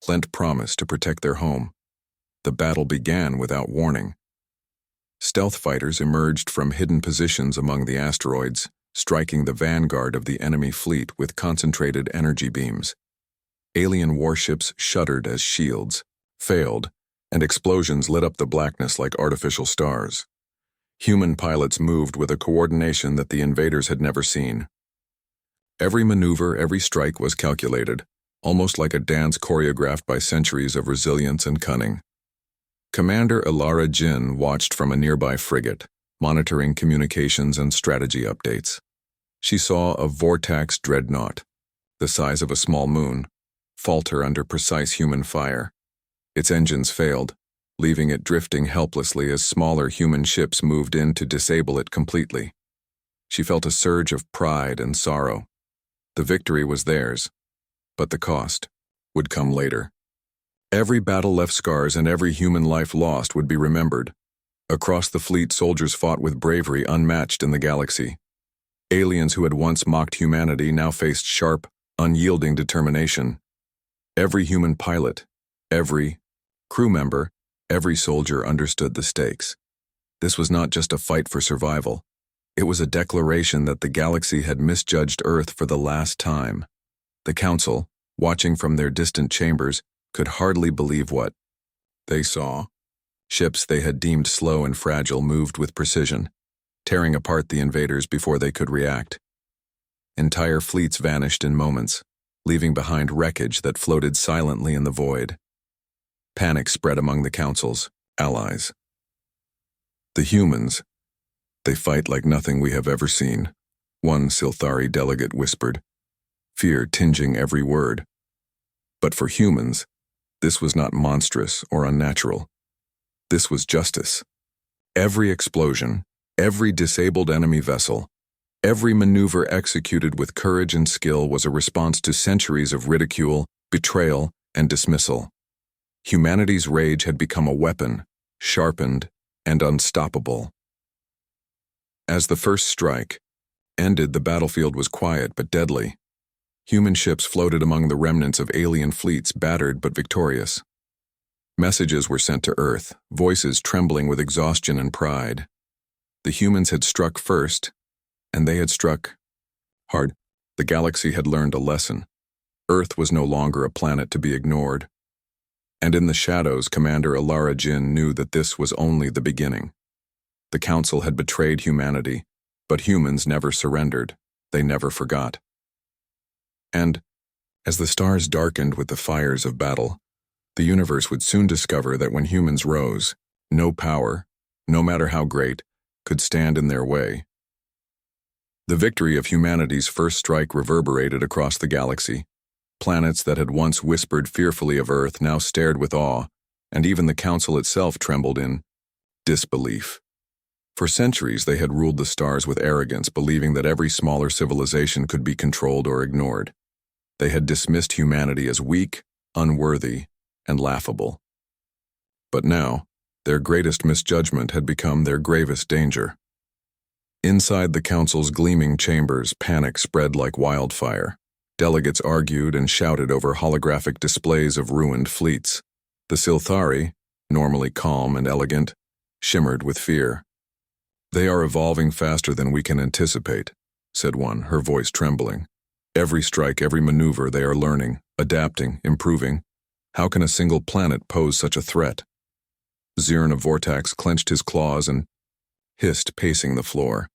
lent promise to protect their home. The battle began without warning. Stealth fighters emerged from hidden positions among the asteroids, striking the vanguard of the enemy fleet with concentrated energy beams. Alien warships shuddered as shields failed, and explosions lit up the blackness like artificial stars. Human pilots moved with a coordination that the invaders had never seen. Every maneuver, every strike was calculated, almost like a dance choreographed by centuries of resilience and cunning. Commander Ilara Jin watched from a nearby frigate, monitoring communications and strategy updates. She saw a Vortex dreadnought, the size of a small moon, falter under precise human fire. Its engines failed, leaving it drifting helplessly as smaller human ships moved in to disable it completely. She felt a surge of pride and sorrow. The victory was theirs, but the cost would come later. Every battle left scars and every human life lost would be remembered. Across the fleet, soldiers fought with bravery unmatched in the galaxy. Aliens who had once mocked humanity now faced sharp, unyielding determination. Every human pilot, every crew member, every soldier understood the stakes. This was not just a fight for survival. It was a declaration that the galaxy had misjudged Earth for the last time. The Council, watching from their distant chambers, could hardly believe what they saw. Ships they had deemed slow and fragile moved with precision, tearing apart the invaders before they could react. Entire fleets vanished in moments, leaving behind wreckage that floated silently in the void. Panic spread among the Council's allies. The humans, they fight like nothing we have ever seen, one Silthari delegate whispered, fear tinging every word. But for humans, this was not monstrous or unnatural. This was justice. Every explosion, every disabled enemy vessel, every maneuver executed with courage and skill was a response to centuries of ridicule, betrayal, and dismissal. Humanity's rage had become a weapon, sharpened and unstoppable. As the first strike ended, the battlefield was quiet but deadly. Human ships floated among the remnants of alien fleets, battered but victorious. Messages were sent to Earth, voices trembling with exhaustion and pride. The humans had struck first, and they had struck hard. The galaxy had learned a lesson. Earth was no longer a planet to be ignored. And in the shadows, Commander Ilara Jin knew that this was only the beginning. The Council had betrayed humanity, but humans never surrendered. They never forgot. And, as the stars darkened with the fires of battle, the universe would soon discover that when humans rose, no power, no matter how great, could stand in their way. The victory of humanity's first strike reverberated across the galaxy. Planets that had once whispered fearfully of Earth now stared with awe, and even the Council itself trembled in disbelief. For centuries they had ruled the stars with arrogance, believing that every smaller civilization could be controlled or ignored. They had dismissed humanity as weak, unworthy, and laughable. But now, their greatest misjudgment had become their gravest danger. Inside the Council's gleaming chambers, panic spread like wildfire. Delegates argued and shouted over holographic displays of ruined fleets. The Silthari, normally calm and elegant, shimmered with fear. "They are evolving faster than we can anticipate," said one, her voice trembling. "Every strike, every maneuver, they are learning, adapting, improving. How can a single planet pose such a threat?" Zirn of Vortex clenched his claws and hissed, pacing the floor.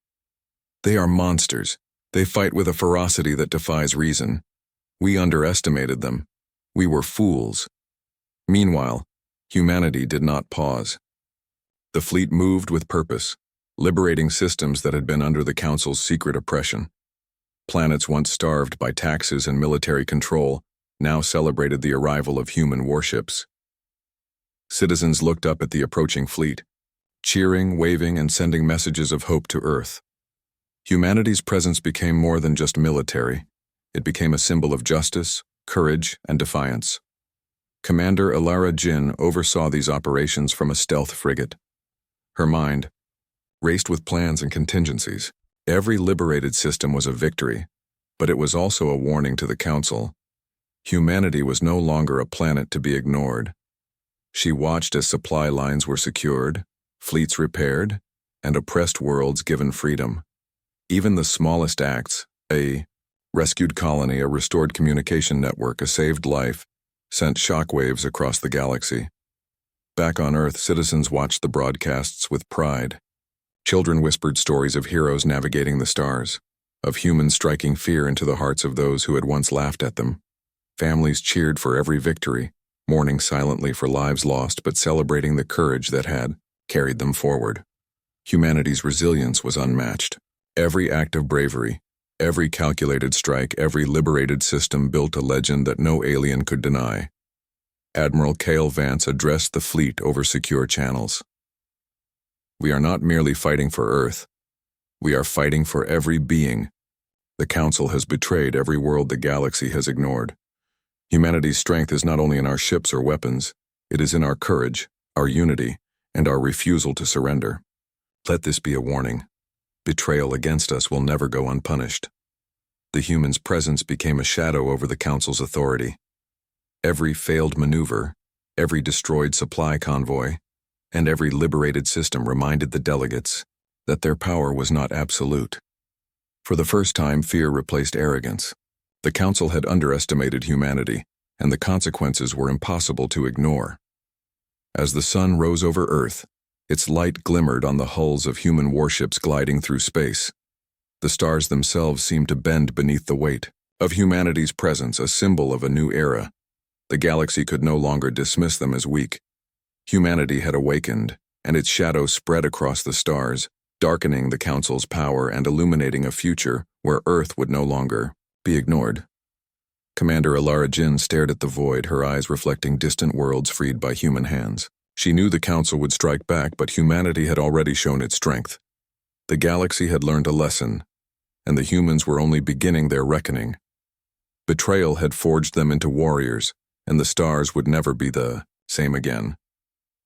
"They are monsters. They fight with a ferocity that defies reason. We underestimated them. We were fools." Meanwhile, humanity did not pause. The fleet moved with purpose, liberating systems that had been under the Council's secret oppression. Planets once starved by taxes and military control now celebrated the arrival of human warships. Citizens looked up at the approaching fleet, cheering, waving, and sending messages of hope to Earth. Humanity's presence became more than just military. It became a symbol of justice, courage, and defiance. Commander Ilara Jin oversaw these operations from a stealth frigate. Her mind raced with plans and contingencies. Every liberated system was a victory, but it was also a warning to the Council. Humanity was no longer a planet to be ignored. She watched as supply lines were secured, fleets repaired, and oppressed worlds given freedom. Even the smallest acts, a rescued colony, a restored communication network, a saved life, sent shockwaves across the galaxy. Back on Earth, citizens watched the broadcasts with pride. Children whispered stories of heroes navigating the stars, of humans striking fear into the hearts of those who had once laughed at them. Families cheered for every victory, mourning silently for lives lost but celebrating the courage that had carried them forward. Humanity's resilience was unmatched. Every act of bravery, every calculated strike, every liberated system built a legend that no alien could deny. Admiral Cale Vance addressed the fleet over secure channels. "We are not merely fighting for Earth. We are fighting for every being. The Council has betrayed every world the galaxy has ignored. Humanity's strength is not only in our ships or weapons, it is in our courage, our unity, and our refusal to surrender. Let this be a warning. Betrayal against us will never go unpunished." The humans' presence became a shadow over the Council's authority. Every failed maneuver, every destroyed supply convoy, and every liberated system reminded the delegates that their power was not absolute. For the first time, fear replaced arrogance. The Council had underestimated humanity, and the consequences were impossible to ignore. As the sun rose over Earth, its light glimmered on the hulls of human warships gliding through space. The stars themselves seemed to bend beneath the weight of humanity's presence, a symbol of a new era. The galaxy could no longer dismiss them as weak. Humanity had awakened, and its shadow spread across the stars, darkening the Council's power and illuminating a future where Earth would no longer be ignored. Commander Alara Jin stared at the void, her eyes reflecting distant worlds freed by human hands. She knew the Council would strike back, but humanity had already shown its strength. The galaxy had learned a lesson, and the humans were only beginning their reckoning. Betrayal had forged them into warriors, and the stars would never be the same again.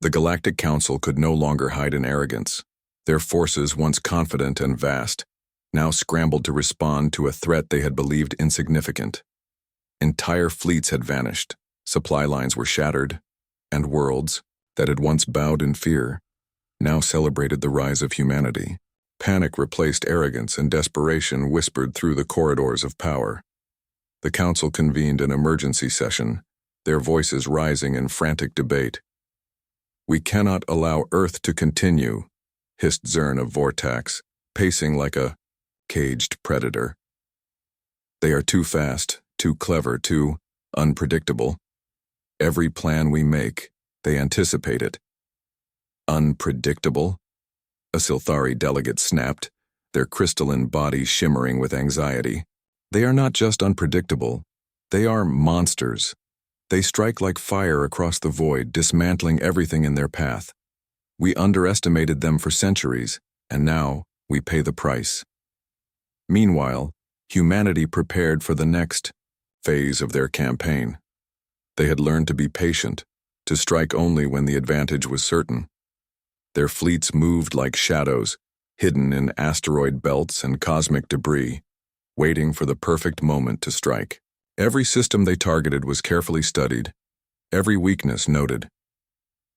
The Galactic Council could no longer hide in arrogance. Their forces, once confident and vast, now scrambled to respond to a threat they had believed insignificant. Entire fleets had vanished, supply lines were shattered, and worlds that had once bowed in fear now celebrated the rise of humanity. Panic replaced arrogance, and desperation whispered through the corridors of power. The Council convened an emergency session, their voices rising in frantic debate. "We cannot allow Earth to continue," hissed Zern of Vortax, pacing like a caged predator. "They are too fast, too clever, too unpredictable. Every plan we make, they anticipate it." "Unpredictable?" a Silthari delegate snapped, their crystalline bodies shimmering with anxiety. "They are not just unpredictable. They are monsters. They strike like fire across the void, dismantling everything in their path. We underestimated them for centuries, and now we pay the price." Meanwhile, humanity prepared for the next phase of their campaign. They had learned to be patient, to strike only when the advantage was certain. Their fleets moved like shadows, hidden in asteroid belts and cosmic debris, waiting for the perfect moment to strike. Every system they targeted was carefully studied, every weakness noted.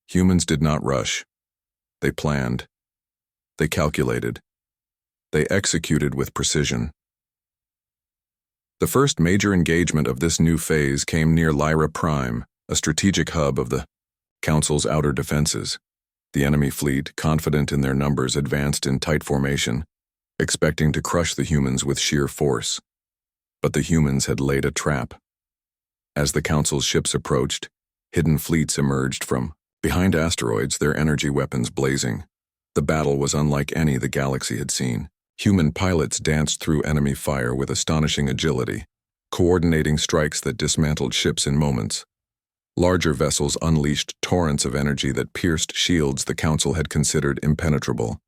Humans did not rush. They planned. They calculated. They executed with precision. The first major engagement of this new phase came near Lyra Prime, a strategic hub of the Council's outer defenses. The enemy fleet, confident in their numbers, advanced in tight formation, expecting to crush the humans with sheer force. But the humans had laid a trap. As the Council's ships approached, hidden fleets emerged from behind asteroids, their energy weapons blazing. The battle was unlike any the galaxy had seen. Human pilots danced through enemy fire with astonishing agility, coordinating strikes that dismantled ships in moments. Larger vessels unleashed torrents of energy that pierced shields the Council had considered impenetrable.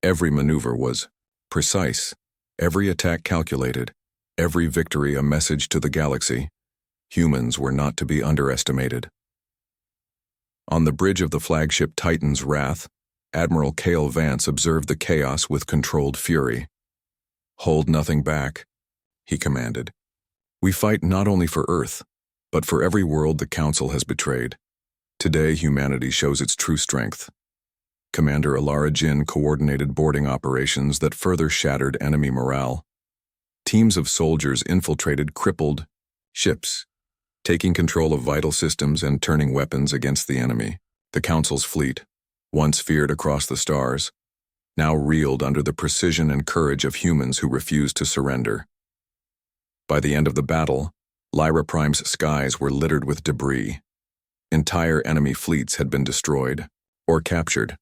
Every maneuver was precise, every attack calculated, every victory a message to the galaxy. Humans were not to be underestimated. On the bridge of the flagship Titan's Wrath, Admiral Cale Vance observed the chaos with controlled fury. "Hold nothing back," he commanded. "We fight not only for Earth, But for every world the Council has betrayed, today humanity shows its true strength. Commander Alara Jin coordinated boarding operations that further shattered enemy morale. Teams of soldiers infiltrated crippled ships, taking control of vital systems and turning weapons against the enemy. The Council's fleet, once feared across the stars, now reeled under the precision and courage of humans who refused to surrender. By the end of the battle, Lyra Prime's skies were littered with debris. Entire enemy fleets had been destroyed or captured.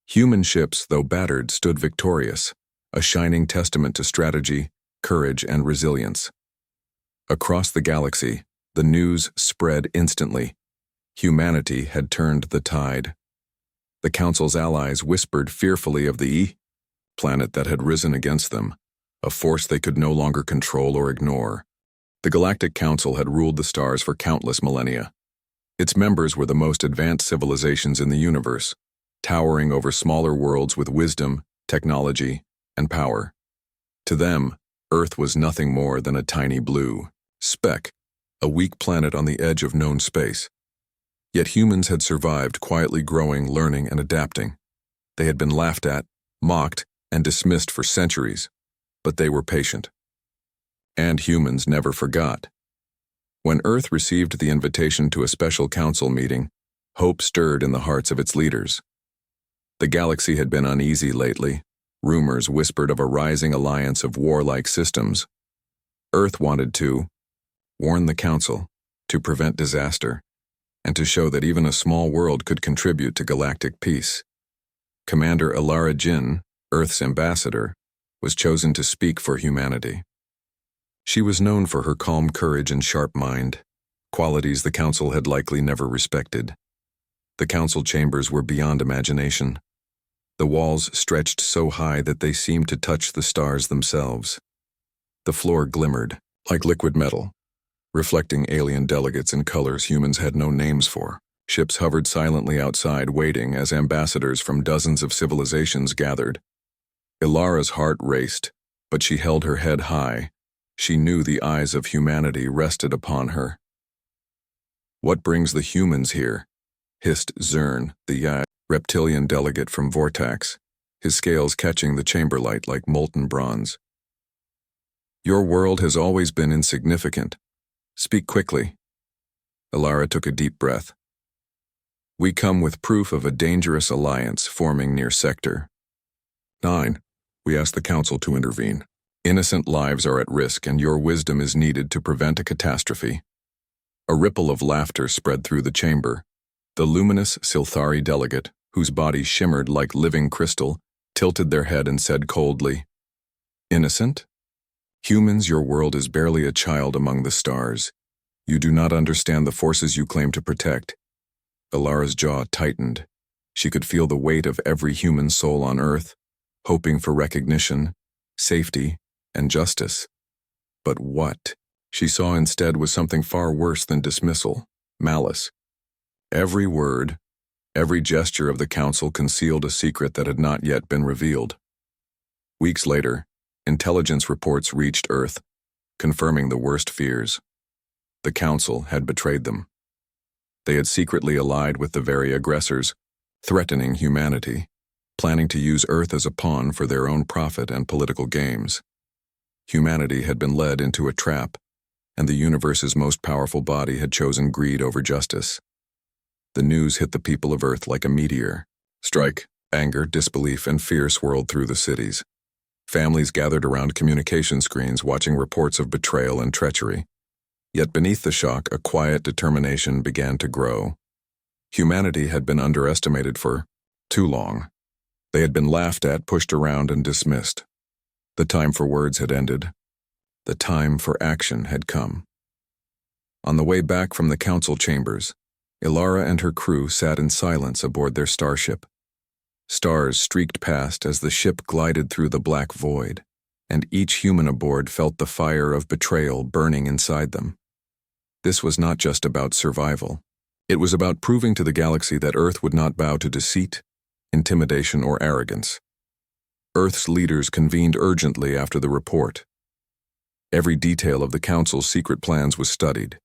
Human ships, though battered, stood victorious, a shining testament to strategy, courage, and resilience. Across the galaxy, the news spread instantly. Humanity had turned the tide. The Council's allies whispered fearfully of the planet that had risen against them, a force they could no longer control or ignore. The Galactic Council had ruled the stars for countless millennia. Its members were the most advanced civilizations in the universe, towering over smaller worlds with wisdom, technology, and power. To them, Earth was nothing more than a tiny blue speck, a weak planet on the edge of known space. Yet humans had survived, quietly growing, learning, and adapting. They had been laughed at, mocked, and dismissed for centuries, but they were patient. And humans never forgot. When Earth received the invitation to a special council meeting, hope stirred in the hearts of its leaders. The galaxy had been uneasy lately. Rumors whispered of a rising alliance of warlike systems. Earth wanted to warn the Council, to prevent disaster, and to show that even a small world could contribute to galactic peace. Commander Alara Jin, Earth's ambassador, was chosen to speak for humanity. She was known for her calm courage and sharp mind, qualities the Council had likely never respected. The Council chambers were beyond imagination. The walls stretched so high that they seemed to touch the stars themselves. The floor glimmered, like liquid metal, reflecting alien delegates in colors humans had no names for. Ships hovered silently outside, waiting as ambassadors from dozens of civilizations gathered. Ilara's heart raced, but she held her head high. She knew the eyes of humanity rested upon her. "What brings the humans here?" hissed Zern, the reptilian delegate from Vortax, his scales catching the chamber light like molten bronze. "Your world has always been insignificant. Speak quickly." Alara took a deep breath. "We come with proof of a dangerous alliance forming near Sector 9. We ask the Council to intervene. Innocent lives are at risk, and your wisdom is needed to prevent a catastrophe." A ripple of laughter spread through the chamber. The luminous Silthari delegate, whose body shimmered like living crystal, tilted their head and said coldly, "Innocent? Humans, your world is barely a child among the stars. You do not understand the forces you claim to protect." Alara's jaw tightened. She could feel the weight of every human soul on Earth, hoping for recognition, safety, and justice. But what she saw instead was something far worse than dismissal: malice. Every word, every gesture of the Council concealed a secret that had not yet been revealed. Weeks later, intelligence reports reached Earth, confirming the worst fears. The Council had betrayed them. They had secretly allied with the very aggressors, threatening humanity, planning to use Earth as a pawn for their own profit and political games. Humanity had been led into a trap, and the universe's most powerful body had chosen greed over justice. The news hit the people of Earth like a meteor. Strike, anger, disbelief, and fear swirled through the cities. Families gathered around communication screens watching reports of betrayal and treachery. Yet beneath the shock, a quiet determination began to grow. Humanity had been underestimated for too long. They had been laughed at, pushed around, and dismissed. The time for words had ended. The time for action had come. On the way back from the Council chambers, Ilara and her crew sat in silence aboard their starship. Stars streaked past as the ship glided through the black void, and each human aboard felt the fire of betrayal burning inside them. This was not just about survival. It was about proving to the galaxy that Earth would not bow to deceit, intimidation, or arrogance. Earth's leaders convened urgently after the report. Every detail of the Council's secret plans was studied.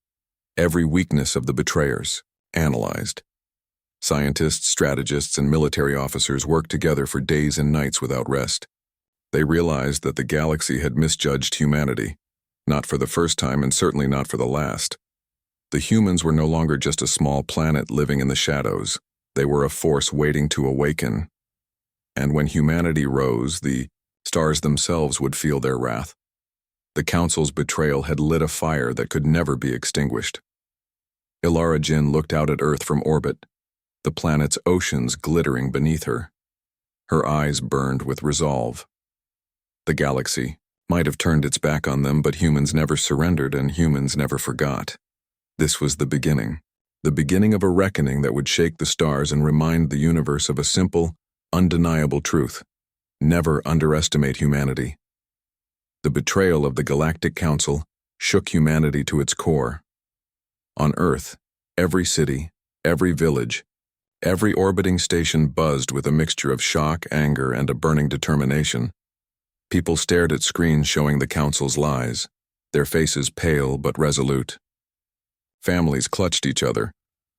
every weakness of the betrayers, analyzed. Scientists, strategists, and military officers worked together for days and nights without rest. They realized that the galaxy had misjudged humanity, not for the first time and certainly not for the last. The humans were no longer just a small planet living in the shadows. They were a force waiting to awaken. And when humanity rose, the stars themselves would feel their wrath. The Council's betrayal had lit a fire that could never be extinguished. Ilara Jinn looked out at Earth from orbit, the planet's oceans glittering beneath her. Her eyes burned with resolve. The galaxy might have turned its back on them, but humans never surrendered and humans never forgot. This was the beginning of a reckoning that would shake the stars and remind the universe of a simple, undeniable truth. Never underestimate humanity. The betrayal of the Galactic Council shook humanity to its core. On Earth, every city, every village, every orbiting station buzzed with a mixture of shock, anger, and a burning determination. People stared at screens showing the Council's lies, their faces pale but resolute. Families clutched each other.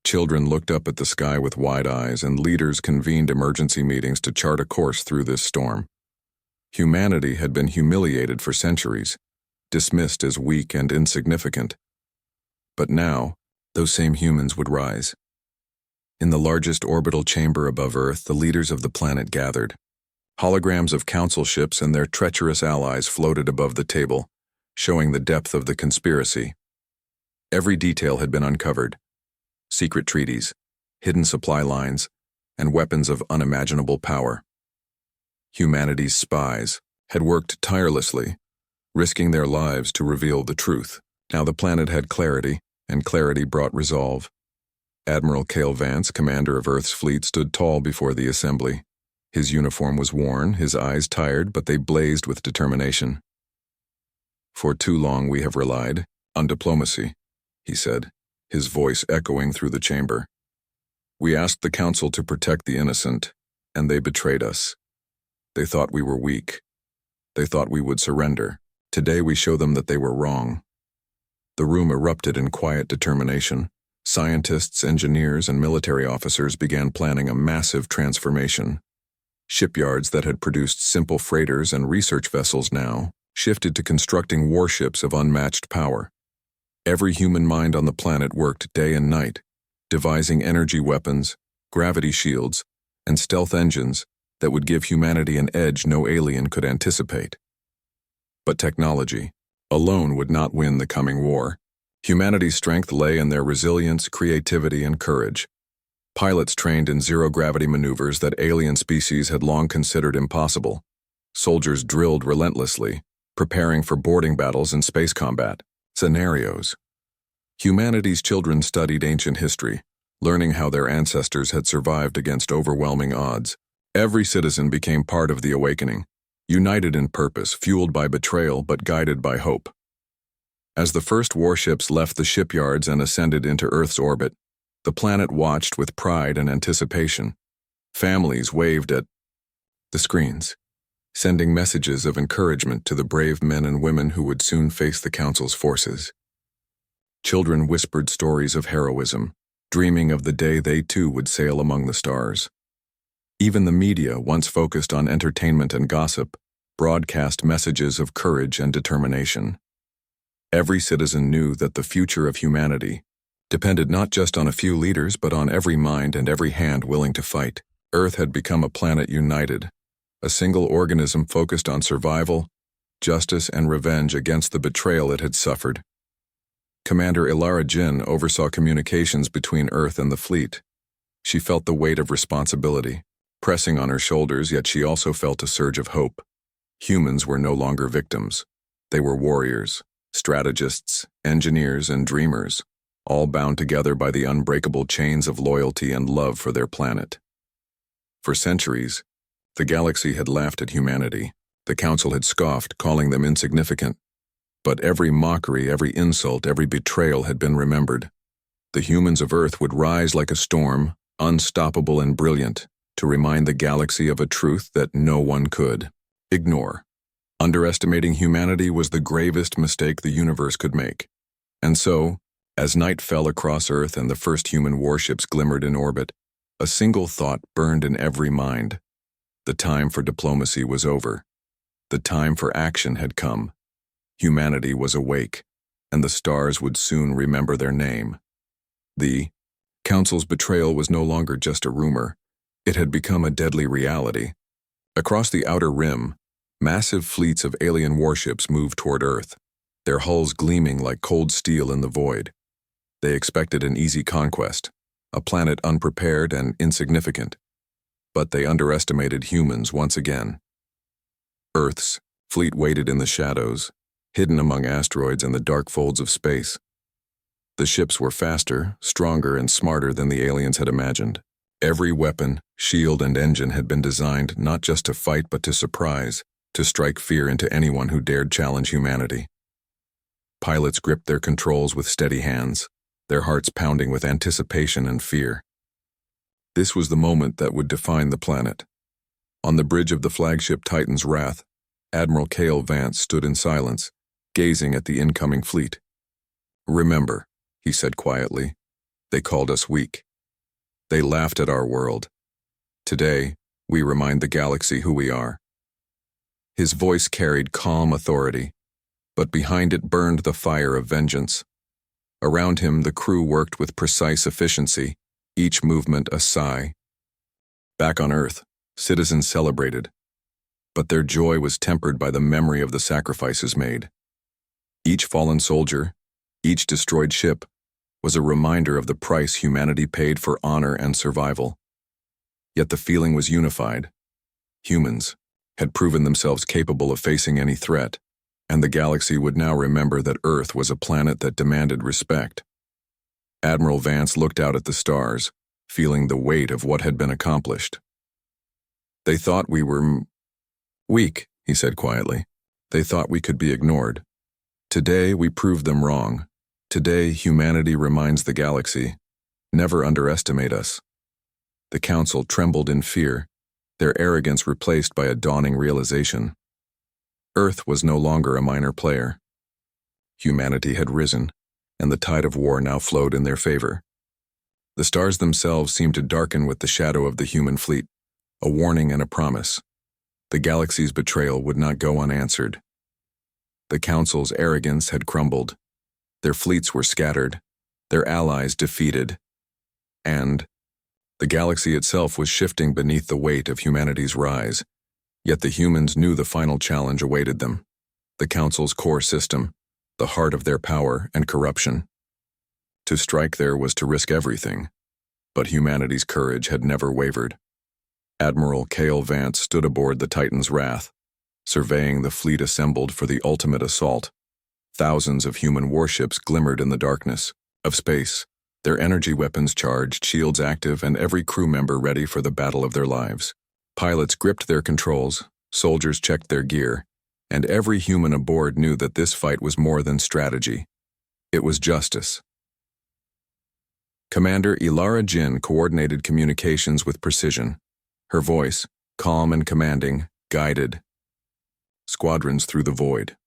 Children looked up at the sky with wide eyes, and leaders convened emergency meetings to chart a course through this storm. Humanity had been humiliated for centuries, dismissed as weak and insignificant. But now, those same humans would rise. In the largest orbital chamber above Earth, the leaders of the planet gathered. Holograms of council ships and their treacherous allies floated above the table, showing the depth of the conspiracy. Every detail had been uncovered. Secret treaties, hidden supply lines, and weapons of unimaginable power. Humanity's spies had worked tirelessly, risking their lives to reveal the truth. Now the planet had clarity, and clarity brought resolve. Admiral Cale Vance, commander of Earth's fleet, stood tall before the assembly. His uniform was worn, his eyes tired, but they blazed with determination. "For too long we have relied on diplomacy," he said, his voice echoing through the chamber. "We asked the Council to protect the innocent, and they betrayed us. They thought we were weak. They thought we would surrender. Today we show them that they were wrong." The room erupted in quiet determination. Scientists, engineers, and military officers began planning a massive transformation. Shipyards that had produced simple freighters and research vessels now shifted to constructing warships of unmatched power. Every human mind on the planet worked day and night, devising energy weapons, gravity shields, and stealth engines that would give humanity an edge no alien could anticipate. But technology alone would not win the coming war. Humanity's strength lay in their resilience, creativity, and courage. Pilots trained in zero-gravity maneuvers that alien species had long considered impossible. Soldiers drilled relentlessly, preparing for boarding battles and space combat scenarios. Humanity's children studied ancient history, learning how their ancestors had survived against overwhelming odds. Every citizen became part of the awakening, united in purpose, fueled by betrayal but guided by hope. As the first warships left the shipyards and ascended into Earth's orbit, the planet watched with pride and anticipation. Families waved at the screens, sending messages of encouragement to the brave men and women who would soon face the Council's forces. Children whispered stories of heroism, dreaming of the day they too would sail among the stars. Even the media, once focused on entertainment and gossip, broadcast messages of courage and determination. Every citizen knew that the future of humanity depended not just on a few leaders but on every mind and every hand willing to fight. Earth had become a planet united, a single organism focused on survival, justice, and revenge against the betrayal it had suffered. Commander Ilara Jinn oversaw communications between Earth and the fleet. She felt the weight of responsibility pressing on her shoulders, yet she also felt a surge of hope. Humans were no longer victims. They were warriors, strategists, engineers, and dreamers, all bound together by the unbreakable chains of loyalty and love for their planet. For centuries, the galaxy had laughed at humanity. The Council had scoffed, calling them insignificant. But every mockery, every insult, every betrayal had been remembered. The humans of Earth would rise like a storm, unstoppable and brilliant, to remind the galaxy of a truth that no one could ignore. Underestimating humanity was the gravest mistake the universe could make. And so, As night fell across Earth and the first human warships glimmered in orbit, a single thought burned in every mind. The time for diplomacy was over. The time for action had come. Humanity was awake, and the stars would soon remember their name. The Council's betrayal was no longer just a rumor. It had become a deadly reality. Across the outer rim, massive fleets of alien warships moved toward Earth, their hulls gleaming like cold steel in the void. They expected an easy conquest, a planet unprepared and insignificant. But they underestimated humans once again. Earth's fleet waited in the shadows, hidden among asteroids and the dark folds of space. The ships were faster, stronger, and smarter than the aliens had imagined. Every weapon, shield, and engine had been designed not just to fight but to surprise, to strike fear into anyone who dared challenge humanity. Pilots gripped their controls with steady hands, their hearts pounding with anticipation and fear. This was the moment that would define the planet. On the bridge of the flagship Titan's Wrath, Admiral Cale Vance stood in silence, gazing at the incoming fleet. "Remember," he said quietly, "they called us weak. They laughed at our world. Today, we remind the galaxy who we are." His voice carried calm authority, but behind it burned the fire of vengeance. Around him, the crew worked with precise efficiency, each movement a sigh. Back on Earth, citizens celebrated, but their joy was tempered by the memory of the sacrifices made. Each fallen soldier, each destroyed ship, was a reminder of the price humanity paid for honor and survival. Yet the feeling was unified. Humans had proven themselves capable of facing any threat, and the galaxy would now remember that Earth was a planet that demanded respect. Admiral Vance looked out at the stars, feeling the weight of what had been accomplished. "They thought we were weak," he said quietly. "They thought we could be ignored. Today, we proved them wrong. Today, humanity reminds the galaxy, never underestimate us." The Council trembled in fear, their arrogance replaced by a dawning realization. Earth was no longer a minor player. Humanity had risen, and the tide of war now flowed in their favor. The stars themselves seemed to darken with the shadow of the human fleet, a warning and a promise. The galaxy's betrayal would not go unanswered. The Council's arrogance had crumbled. Their fleets were scattered, their allies defeated, and the galaxy itself was shifting beneath the weight of humanity's rise. Yet the humans knew the final challenge awaited them. The Council's core system, the heart of their power and corruption. To strike there was to risk everything, but humanity's courage had never wavered. Admiral Cale Vance stood aboard the Titan's Wrath, surveying the fleet assembled for the ultimate assault. Thousands of human warships glimmered in the darkness of space, their energy weapons charged, shields active, and every crew member ready for the battle of their lives. Pilots gripped their controls, soldiers checked their gear, and every human aboard knew that this fight was more than strategy. It was justice. Commander Ilara Jin coordinated communications with precision. Her voice, calm and commanding, guided squadrons through the void.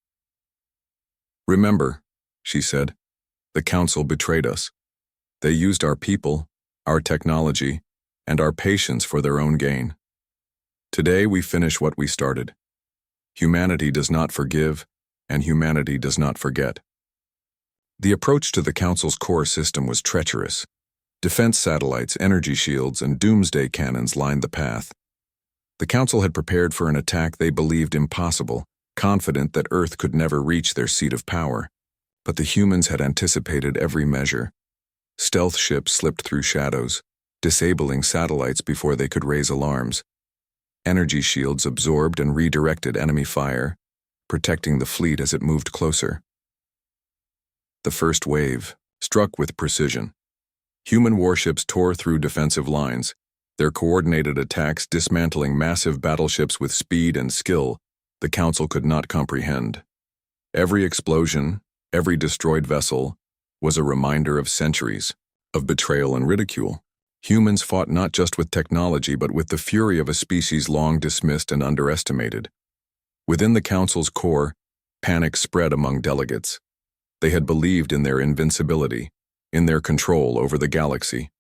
"Remember," she said, "the Council betrayed us. They used our people, our technology, and our patience for their own gain. Today we finish what we started. Humanity does not forgive, and humanity does not forget." The approach to the Council's core system was treacherous. Defense satellites, energy shields, and doomsday cannons lined the path. The Council had prepared for an attack they believed impossible, confident that Earth could never reach their seat of power. But the humans had anticipated every measure. Stealth ships slipped through shadows, disabling satellites before they could raise alarms. Energy shields absorbed and redirected enemy fire, protecting the fleet as it moved closer. The first wave struck with precision. Human warships tore through defensive lines, their coordinated attacks dismantling massive battleships with speed and skill the Council could not comprehend. Every explosion, every destroyed vessel, was a reminder of centuries of betrayal and ridicule. Humans fought not just with technology but with the fury of a species long dismissed and underestimated. Within the Council's core, panic spread among delegates. They had believed in their invincibility, in their control over the galaxy.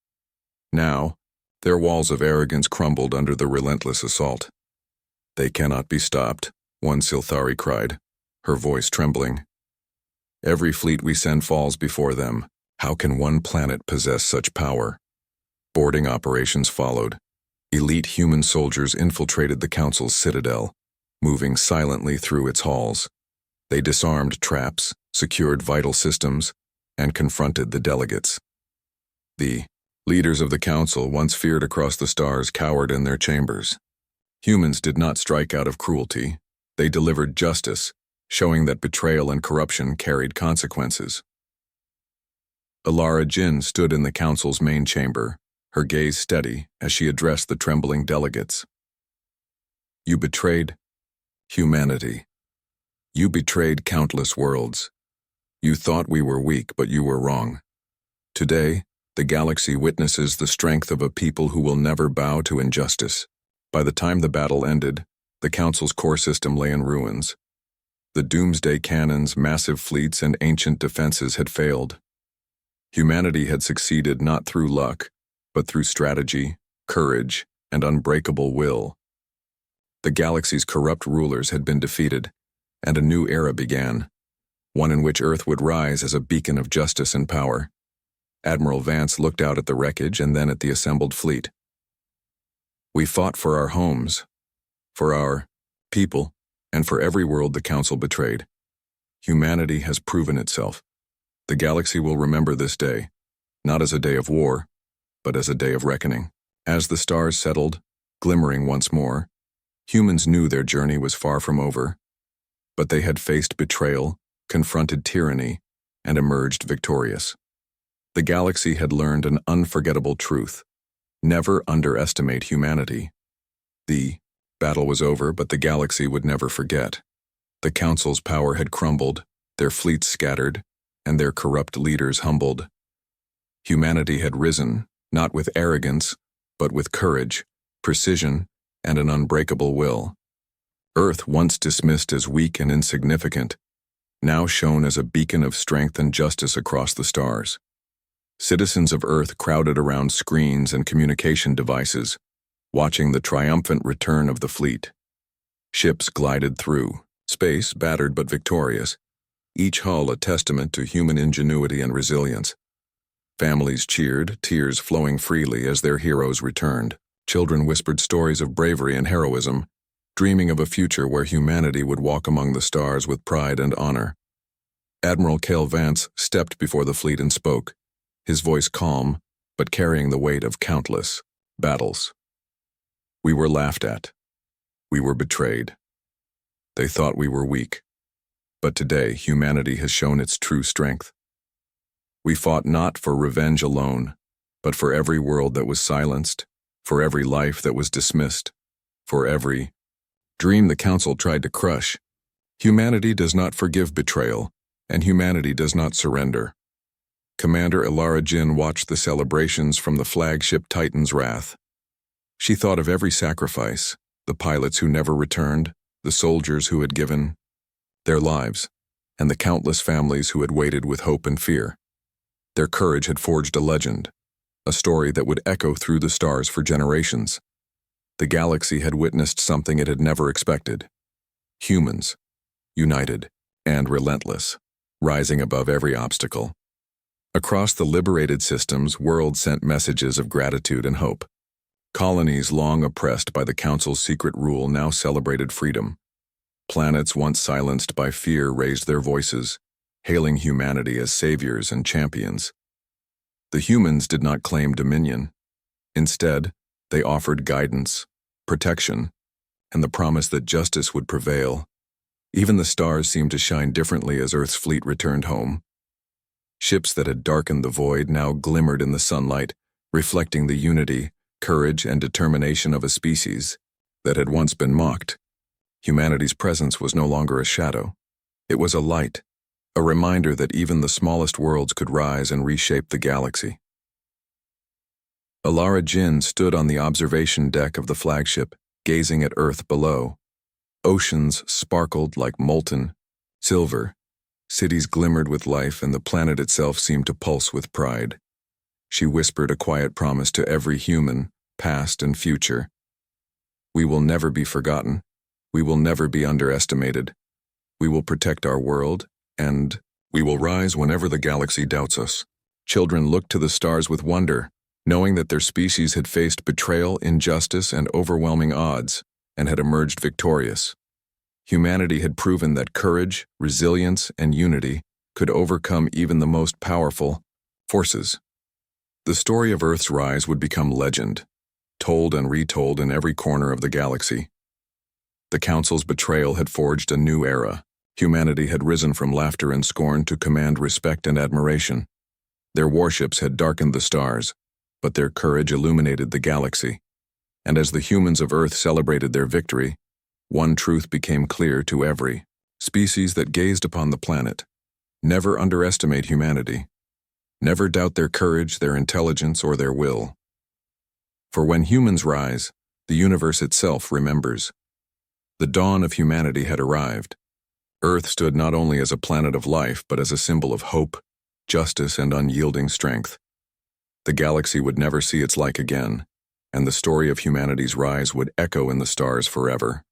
Now, their walls of arrogance crumbled under the relentless assault. "They cannot be stopped," one Silthari cried, her voice trembling. "Every fleet we send falls before them. How can one planet possess such power?" Boarding operations followed. Elite human soldiers infiltrated the Council's citadel, moving silently through its halls. They disarmed traps, secured vital systems, and confronted the delegates. The leaders of the Council, once feared across the stars, cowered in their chambers. Humans did not strike out of cruelty. They delivered justice, showing that betrayal and corruption carried consequences. Alara Jinn stood in the Council's main chamber, her gaze steady as she addressed the trembling delegates. "You betrayed humanity. You betrayed countless worlds. You thought we were weak, but you were wrong. Today, the galaxy witnesses the strength of a people who will never bow to injustice." By the time the battle ended, the Council's core system lay in ruins. The doomsday cannons, massive fleets, and ancient defenses had failed. Humanity had succeeded not through luck, but through strategy, courage, and unbreakable will. The galaxy's corrupt rulers had been defeated, and a new era began, one in which Earth would rise as a beacon of justice and power. Admiral Vance looked out at the wreckage and then at the assembled fleet. "We fought for our homes, for our people, and for every world the Council betrayed. Humanity has proven itself. The galaxy will remember this day, not as a day of war, but as a day of reckoning." As the stars settled, glimmering once more, humans knew their journey was far from over, but they had faced betrayal, confronted tyranny, and emerged victorious. The galaxy had learned an unforgettable truth: never underestimate humanity. The battle was over, but the galaxy would never forget. The Council's power had crumbled, their fleets scattered, and their corrupt leaders humbled. Humanity had risen, not with arrogance, but with courage, precision, and an unbreakable will. Earth, once dismissed as weak and insignificant, now shone as a beacon of strength and justice across the stars. Citizens of Earth crowded around screens and communication devices, watching the triumphant return of the fleet. Ships glided through, space battered but victorious, each hull a testament to human ingenuity and resilience. Families cheered, tears flowing freely as their heroes returned. Children whispered stories of bravery and heroism, dreaming of a future where humanity would walk among the stars with pride and honor. Admiral Cale Vance stepped before the fleet and spoke, his voice calm, but carrying the weight of countless battles. "We were laughed at. We were betrayed. They thought we were weak. But today, humanity has shown its true strength. We fought not for revenge alone, but for every world that was silenced, for every life that was dismissed, for every dream the Council tried to crush. Humanity does not forgive betrayal, and humanity does not surrender." Commander Alara Jinn watched the celebrations from the flagship Titan's Wrath. She thought of every sacrifice, the pilots who never returned, the soldiers who had given their lives, and the countless families who had waited with hope and fear. Their courage had forged a legend, a story that would echo through the stars for generations. The galaxy had witnessed something it had never expected. Humans, united and relentless, rising above every obstacle. Across the liberated systems, worlds sent messages of gratitude and hope. Colonies long oppressed by the Council's secret rule now celebrated freedom. Planets once silenced by fear raised their voices, hailing humanity as saviors and champions. The humans did not claim dominion. Instead, they offered guidance, protection, and the promise that justice would prevail. Even the stars seemed to shine differently as Earth's fleet returned home. Ships that had darkened the void now glimmered in the sunlight, reflecting the unity, courage, and determination of a species that had once been mocked. Humanity's presence was no longer a shadow. It was a light, a reminder that even the smallest worlds could rise and reshape the galaxy. Alara Jinn stood on the observation deck of the flagship, gazing at Earth below. Oceans sparkled like molten silver, Cities glimmered with life, and the planet itself seemed to pulse with pride. She whispered a quiet promise to every human, past and future. We will never be forgotten. We will never be underestimated. We will protect our world, and we will rise whenever the galaxy doubts us. Children looked to the stars with wonder, knowing that their species had faced betrayal, injustice, and overwhelming odds, and had emerged victorious. Humanity had proven that courage, resilience, and unity could overcome even the most powerful forces. The story of Earth's rise would become legend, told and retold in every corner of the galaxy. The Council's betrayal had forged a new era. Humanity had risen from laughter and scorn to command respect and admiration. Their warships had darkened the stars, but their courage illuminated the galaxy. And as the humans of Earth celebrated their victory, one truth became clear to every species that gazed upon the planet. Never underestimate humanity. Never doubt their courage, their intelligence, or their will. For when humans rise, the universe itself remembers. The dawn of humanity had arrived. Earth stood not only as a planet of life, but as a symbol of hope, justice, and unyielding strength. The galaxy would never see its like again, and the story of humanity's rise would echo in the stars forever.